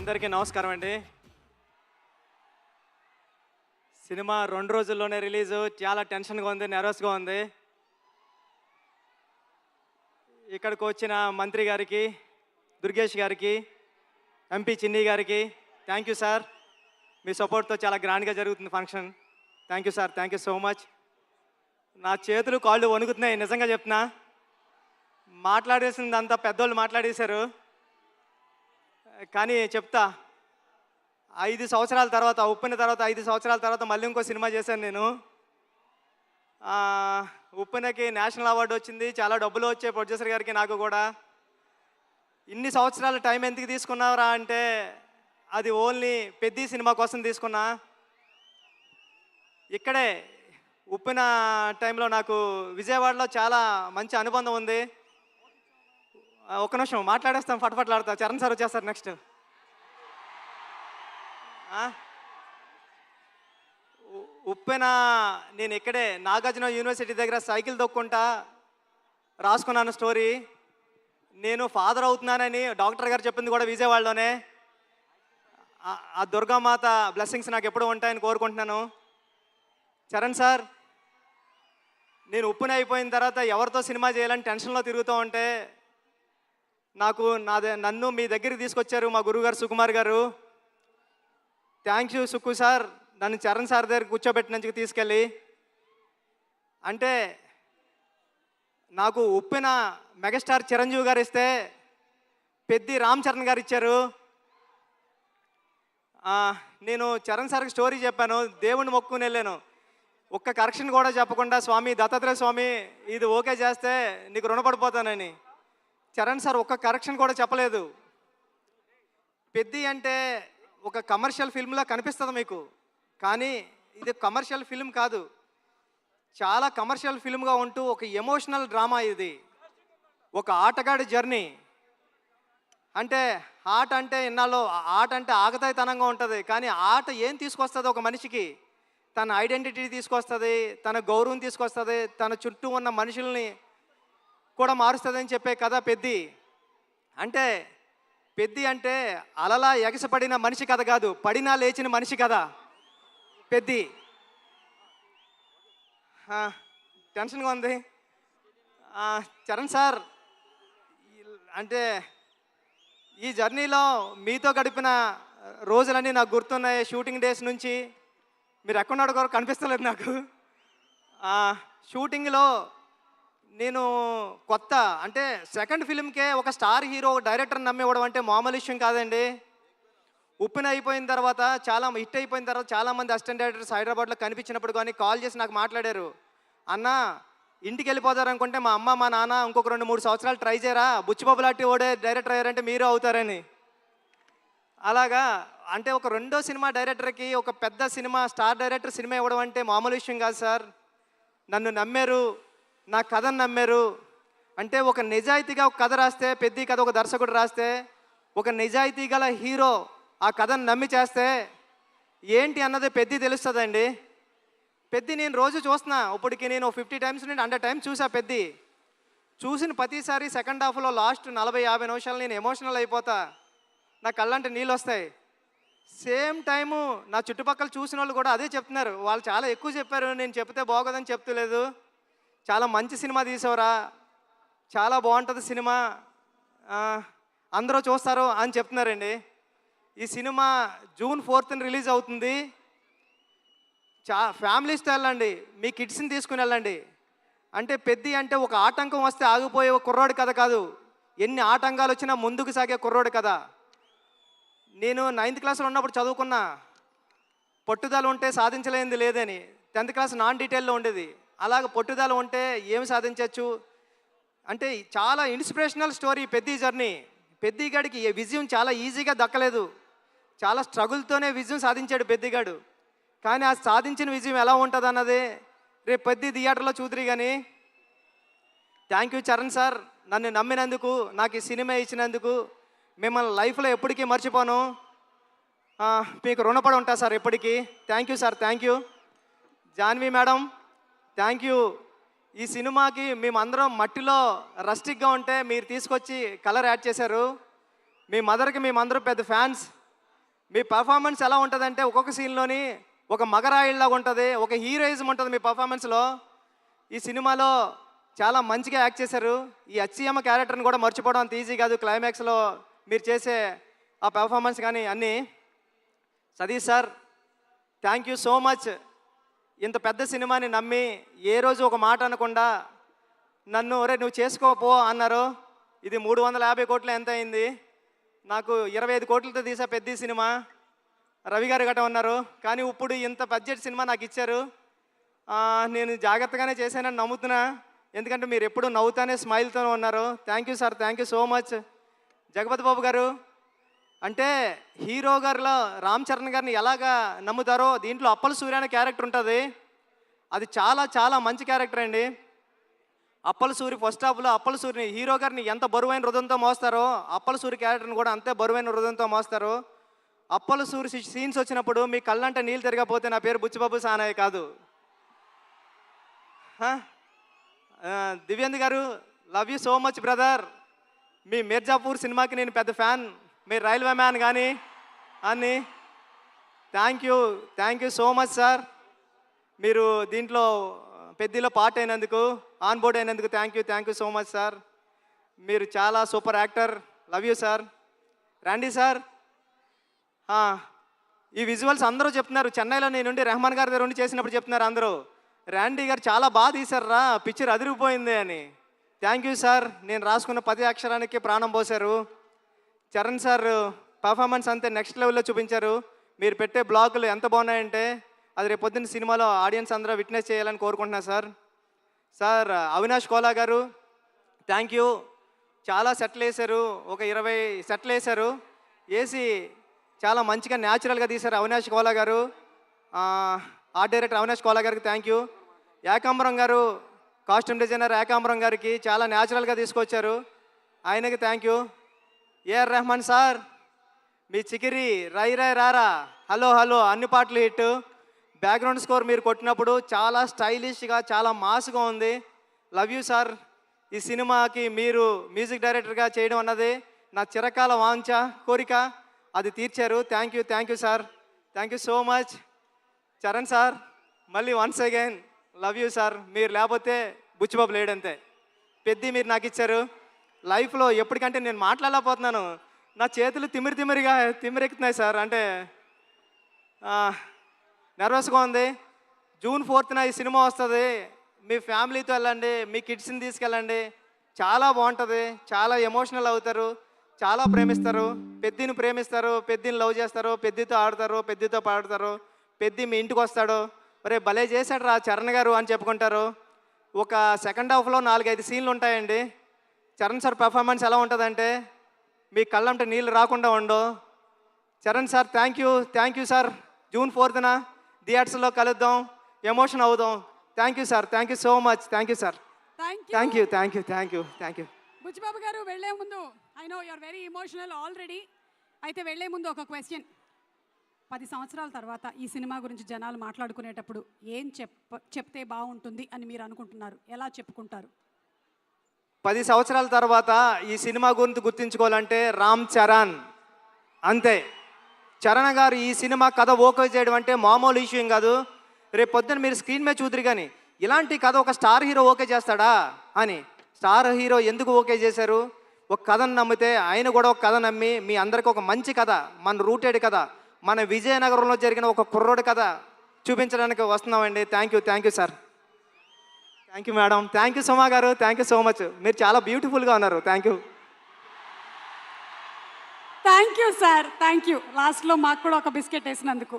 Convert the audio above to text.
అందరికీ నమస్కారం అండి. సినిమా 2 రోజుల్లోనే రిలీజు. చాలా టెన్షన్‌గా ఉంది, నెర్వస్‌గా ఉంది. ఇక్కడికి వచ్చిన మంత్రి గారికి, దుర్గేష్ గారికి, ఎంపీ చిన్ని గారికి థ్యాంక్ యూ సార్. మీ సపోర్ట్‌తో చాలా గ్రాండ్‌గా జరుగుతుంది function. Thank you sir. Thank you so much. నా చేతులు, కాళ్ళు వణుకుతున్నాయి నిజంగా చెప్తున్నా. మాట్లాడేసిందంతా పెద్దోళ్ళు మాట్లాడేశారు. కానీ చెప్తా, 5 సంవత్సరాల తర్వాత, ఉప్పెన తర్వాత 5 సంవత్సరాల తర్వాత మళ్ళీ ఇంకో సినిమా చేశాను నేను. ఉప్పెనకి నేషనల్ అవార్డు వచ్చింది. చాలా డబ్బులు వచ్చాయి ప్రొడ్యూసర్ గారికి, నాకు కూడా. ఇన్ని సంవత్సరాల టైం ఎందుకు తీసుకున్నారా అంటే అది ఓన్లీ పెద్ద సినిమా కోసం తీసుకున్నా. ఇక్కడే ఉప్పెన టైంలో నాకు విజయవాడలో చాలా మంచి అనుబంధం ఉంది. ఒక్క నిమిషం మాట్లాడేస్తాం, ఫటఫట్లాడతా. చరణ్ సార్ వచ్చేస్తారు నెక్స్ట్. ఉప్పెన నేను ఇక్కడే నాగార్జున యూనివర్సిటీ దగ్గర సైకిల్ తొక్కుంటా రాసుకున్నాను స్టోరీ. నేను ఫాదర్ అవుతున్నానని డాక్టర్ గారు చెప్పింది కూడా విజయవాడలోనే. ఆ దుర్గామాత బ్లెస్సింగ్స్ నాకు ఎప్పుడూ ఉంటాయని కోరుకుంటున్నాను. చరణ్ సార్, నేను ఉప్పెన అయిపోయిన తర్వాత ఎవరితో సినిమా చేయాలని టెన్షన్లో తిరుగుతూ ఉంటే నన్ను మీ దగ్గరికి తీసుకొచ్చారు మా గురువుగారు సుకుమార్ గారు. థ్యాంక్ యూ సుక్కు సార్, నన్ను చరణ్ సార్ దగ్గర కూర్చోబెట్టినందుకు తీసుకెళ్ళి. అంటే నాకు ఉప్పెన మెగాస్టార్ చిరంజీవి గారు ఇస్తే పెద్ది రామ్ చరణ్ గారు ఇచ్చారు. నేను చరణ్ సార్కి స్టోరీ చెప్పాను, దేవుణ్ణి మొక్కుని వెళ్ళాను. ఒక్క కరెక్షన్ కూడా చెప్పకుండా, స్వామి దత్తాత్రేయ స్వామి ఇది ఓకే చేస్తే నీకు రుణపడిపోతానని. చరణ్ సార్ ఒక్క కరెక్షన్ కూడా చెప్పలేదు. పెద్ది అంటే ఒక కమర్షియల్ ఫిల్మ్లా కనిపిస్తుంది మీకు, కానీ ఇది కమర్షియల్ ఫిల్మ్ కాదు. చాలా కమర్షియల్ ఫిల్మ్గా ఉంటూ ఒక ఎమోషనల్ డ్రామా ఇది. ఒక ఆటగాడి జర్నీ. అంటే ఆట అంటే ఇన్నాళ్ళు ఆట అంటే ఆగతాయితనంగా ఉంటుంది, కానీ ఆట ఏం తీసుకొస్తుంది ఒక మనిషికి? తన ఐడెంటిటీ తీసుకొస్తుంది, తన గౌరవం తీసుకొస్తుంది, తన చుట్టూ ఉన్న మనుషుల్ని కూడా మారుస్తుందని చెప్పే కథ పెద్ది. అంటే పెద్ది అంటే అలలా ఎగసపడిన మనిషి కథ కాదు, పడినా లేచిన మనిషి కథ పెద్ది. టెన్షన్గా ఉంది. చరణ్ సార్, అంటే ఈ జర్నీలో మీతో గడిపిన రోజులన్నీ నాకు గుర్తున్నాయి. షూటింగ్ డేస్ నుంచి మీరు ఎక్కడున్నాడు కూడా కనిపిస్తలేదు నాకు. షూటింగ్లో నేను కొత్త, అంటే సెకండ్ ఫిల్మ్కే ఒక స్టార్ హీరో డైరెక్టర్ నమ్మివ్వడం అంటే మామూలు విషయం కాదండి. ఉప్పెన అయిపోయిన తర్వాత, చాలా హిట్ అయిపోయిన తర్వాత చాలామంది అసిస్టెంట్ డైరెక్టర్స్ హైదరాబాద్లో కనిపించినప్పుడు కానీ కాల్ చేసి నాకు మాట్లాడారు, అన్న ఇంటికి వెళ్ళిపోతారనుకుంటే మా అమ్మ మా నాన్న ఇంకొక 2-3 సంవత్సరాలు ట్రై చేయరా, బుచ్చిబాబు లాంటి ఓడే డైరెక్టర్ అయ్యారంటే మీరు అవుతారని. అలాగా అంటే ఒక రెండో సినిమా డైరెక్టర్కి ఒక పెద్ద సినిమా స్టార్ డైరెక్టర్ సినిమా ఇవ్వడం అంటే మామూలు విషయం కాదు సార్. నన్ను నమ్మారు, నా కథను నమ్మారు. అంటే ఒక నిజాయితీగా ఒక కథ రాస్తే, పెద్ద కథ ఒక దర్శకుడు రాస్తే, ఒక నిజాయితీ గల హీరో ఆ కథను నమ్మి చేస్తే ఏంటి అన్నది పెద్ద తెలుస్తుందండి. పెద్ద నేను రోజు చూస్తున్నా, ఇప్పటికి నేను 50 టైమ్స్ నుండి 100 టైమ్స్ చూసా. పెద్ద చూసిన ప్రతిసారి సెకండ్ హాఫ్లో లాస్ట్ 40-50 నిమిషాలు నేను ఎమోషనల్ అయిపోతా, నా కళ్ళంటే నీళ్ళు వస్తాయి. సేమ్ టైము నా చుట్టుపక్కల చూసిన వాళ్ళు కూడా అదే చెప్తున్నారు. వాళ్ళు చాలా ఎక్కువ చెప్పారు, నేను చెప్తే బాగోదని చెప్తలేదు. చాలా మంచి సినిమా తీసావురా, చాలా బాగుంటుంది సినిమా, అందరూ చూస్తారు అని చెప్తున్నారండి. ఈ సినిమా జూన్ 4th రిలీజ్ అవుతుంది. ఫ్యామిలీస్తో వెళ్ళండి, మీ కిడ్స్ని తీసుకుని వెళ్ళండి. అంటే పెద్ద అంటే ఒక ఆటంకం వస్తే ఆగిపోయే ఒక కుర్రోడి కథ కాదు, ఎన్ని ఆటంకాలు వచ్చినా ముందుకు సాగే కుర్రోడి కథ. నేను 9th క్లాస్లో ఉన్నప్పుడు చదువుకున్నా, పట్టుదల ఉంటే సాధించలేనిది లేదని. 10th క్లాస్ నాన్ డీటెయిల్లో ఉండేది. అలాగ పట్టుదల ఉంటే ఏమి సాధించవచ్చు అంటే చాలా ఇన్స్పిరేషనల్ స్టోరీ పెద్ద జర్నీ. పెద్ద గడికి విజయం చాలా ఈజీగా దక్కలేదు, చాలా స్ట్రగుల్తోనే విజయం సాధించాడు పెద్దగాడు. కానీ ఆ సాధించిన విజయం ఎలా ఉంటుంది అన్నది రేపు పెద్ద థియేటర్లో చూద్దరు. కానీ థ్యాంక్ యూ చరణ్ సార్, నన్ను నమ్మినందుకు, నాకు ఈ సినిమా ఇచ్చినందుకు. మిమ్మల్ని లైఫ్లో ఎప్పటికీ మర్చిపోను, మీకు రుణపడి ఉంటా సార్ ఎప్పటికీ. Thank you sir, thank you. Janhvi madam, thank you. ఈ సినిమాకి మేమందరం మట్టిలో రస్టిక్గా ఉంటే మీరు తీసుకొచ్చి కలర్ యాడ్ చేశారు. మీ మదర్కి మేమందరం పెద్ద ఫ్యాన్స్. మీ పర్ఫార్మెన్స్ ఎలా ఉంటుందంటే ఒక్కొక్క సీన్లోని ఒక మగరాయిల్లాగా ఉంటుంది, ఒక హీరోయిజం ఉంటుంది మీ పర్ఫార్మెన్స్లో. ఈ సినిమాలో చాలా మంచిగా యాక్ట్ చేశారు. ఈ అచ్చియమ్మ క్యారెక్టర్ని కూడా మర్చిపోవడం అంత ఈజీ కాదు. క్లైమాక్స్లో మీరు చేసే ఆ పెర్ఫార్మెన్స్ కానీ అన్నీ. Satish sir, thank you so much. ఇంత పెద్ద సినిమాని నమ్మి ఏ రోజు ఒక మాట అనకుండా నన్ను ఒరే నువ్వు చేసుకోపో అన్నారు. ఇది 350 కోట్లు ఎంత అయింది, నాకు 25 కోట్లతో తీసా పెద్ద సినిమా. రవి గారు గట్ట ఉన్నారు, కానీ ఇప్పుడు ఇంత బడ్జెట్ సినిమా నాకు ఇచ్చారు. నేను జాగ్రత్తగానే చేశానని నమ్ముతున్నా, ఎందుకంటే మీరు ఎప్పుడు నవ్వుతానే స్మైల్తోనే ఉన్నారు. Thank you sir, thank you so much. Jagapathi Babu గారు, అంటే హీరో గారిలో రామ్ చరణ్ గారిని ఎలాగా నమ్ముతారో దీంట్లో అప్పల సూర్య అనే క్యారెక్టర్ ఉంటుంది. అది చాలా చాలా మంచి క్యారెక్టర్ అండి. అప్పల సూరి ఫస్ట్ హాఫ్లో అప్పల సూరిని హీరో గారిని ఎంత బరువైన హృదయంతో మోస్తారో అప్పల సూరి క్యారెక్టర్ని కూడా అంతే బరువైన హృదయంతో మోస్తారు. అప్పల సూరి సీన్స్ వచ్చినప్పుడు మీ కళ్ళంటే నీళ్ళు తిరగకపోతే నా పేరు బుచ్చిబాబు సానాయ్ కాదు. దివ్యంద్ గారు, love you so much brother. మీ మిర్జాపూర్ సినిమాకి నేను పెద్ద ఫ్యాన్, మీరు రైల్వే మ్యాన్ కానీ అని. Thank you so much sir. మీరు దీంట్లో పెద్దలో పార్ట్ అయినందుకు, ఆన్ బోర్డ్ అయినందుకు thank you so much sir. మీరు చాలా super actor. Love you sir. రండి సార్. ఈ విజువల్స్ అందరూ చెప్తున్నారు, చెన్నైలో నేనుండి రెహమాన్ గారి దగ్గర ఉండి చేసినప్పుడు చెప్తున్నారు అందరూ, ర్యాండీ గారు చాలా బాగా తీశారా, పిక్చర్ అదిరిపోయింది అని. Thank you sir. నేను రాసుకున్న 10 అక్షరానికి ప్రాణం పోశారు. చరణ్ సార్ పర్ఫార్మెన్స్ అంతే నెక్స్ట్ లెవెల్లో చూపించారు. మీరు పెట్టే బ్లాగులు ఎంత బాగున్నాయంటే అది రేపు పొద్దున్న సినిమాలో ఆడియన్స్ అందరూ విట్నెస్ చేయాలని కోరుకుంటున్నా సార్. సార్ అవినాష్ కోలా గారు, థ్యాంక్ యూ. చాలా సెట్లు వేశారు, ఒక 20 సెట్లు వేశారు. వేసి చాలా మంచిగా న్యాచురల్గా తీశారు అవినాష్ కోలా గారు. ఆర్ట్ డైరెక్టర్ అవినాష్ కోలా గారికి థ్యాంక్ యూ. ఏకాంబరం గారు, కాస్ట్యూమ్ డిజైనర్ ఏకాంబరం గారికి చాలా న్యాచురల్గా తీసుకొచ్చారు, ఆయనకి thank you. A R Rahman sir, మీ చికిరి రై రై రారా హలో హలో అన్ని పాటలు హిట్. బ్యాక్గ్రౌండ్ స్కోర్ మీరు కొట్టినప్పుడు చాలా స్టైలిష్గా చాలా మాస్గా ఉంది. Love you sir. ఈ సినిమాకి మీరు మ్యూజిక్ డైరెక్టర్గా చేయడం అన్నది నా చిరకాల వాంఛ కోరిక, అది తీర్చారు. Thank you sir. Thank you so much. Charan sir, మళ్ళీ once again love you sir. మీరు లేకపోతే బుచ్చిబాబు లేడంతే. పెద్ద మీరు నాకు ఇచ్చారు. లైఫ్లో ఎప్పటికంటే నేను మాట్లాడలేకపోతున్నాను, నా చేతులు తిమ్మిరెక్కుతున్నాయి సార్. అంటే నర్వస్గా ఉంది. జూన్ 4th ఈ సినిమా వస్తుంది. మీ ఫ్యామిలీతో వెళ్ళండి, మీ కిడ్స్ని తీసుకెళ్ళండి, చాలా బాగుంటుంది. చాలా ఎమోషనల్ అవుతారు, చాలా ప్రేమిస్తారు. పెద్దిని ప్రేమిస్తారు, పెద్దిని లవ్ చేస్తారు, పెద్దితో ఆడతారు, పెద్దితో పాడతారు. పెద్ది మీ ఇంటికి వస్తాడు, ఒరే భలే చేశాడు రా చరణ్ గారు అని చెప్పుకుంటారు. ఒక సెకండ్ హాఫ్లో 4-5 సీన్లు ఉంటాయండి. చరణ్ సార్ పర్ఫార్మెన్స్ ఎలా ఉంటుందంటే మీ కళ్ళంటే నీళ్ళు రాకుండా ఉండవు. Charan sir thank you sir. June 4th థియేటర్స్లో కలుద్దాం, ఎమోషన్ అవుదాం. Thank you sir. Thank you so much. Thank you sir. Thank you. Buchibabu garu, వెళ్లే ముందు I know you are very emotional already. అయితే వెళ్లే ముందు ఒక క్వశ్చన్. 10 సంవత్సరాల తర్వాత ఈ సినిమా గురించి జనాలు మాట్లాడుకునేటప్పుడు ఏం చెప్తే బాగుంటుంది అని మీరు అనుకుంటున్నారు? ఎలా చెప్పుకుంటారు? 10 సంవత్సరాల తర్వాత ఈ సినిమా గురించి గుర్తించుకోవాలంటే రామ్ చరణ్ అంతే. చరణ్ గారు ఈ సినిమా కథ ఓకే చేయడం అంటే మామూలు ఇష్యూ కాదు. రేపు పొద్దున్న మీరు స్క్రీన్ మీద చూద్దరు కానీ ఇలాంటి కథ ఒక స్టార్ హీరో ఓకే చేస్తాడా అని. స్టార్ హీరో ఎందుకు ఓకే చేశారు? ఒక కథను నమ్మితే ఆయన కూడా ఒక కథ నమ్మి మీ అందరికీ ఒక మంచి కథ, మన రూటెడ్ కథ, మన విజయనగరంలో జరిగిన ఒక కుర్రోడి కథ చూపించడానికి వస్తున్నామండి. Thank you sir. Thank you madam. Thank you Suma గారు. Thank you so much. మీరు చాలా బ్యూటిఫుల్గా ఉన్నారు. Thank you sir. Thank you. లాస్ట్లో మాకు కూడా ఒక బిస్కెట్ వేసినందుకు.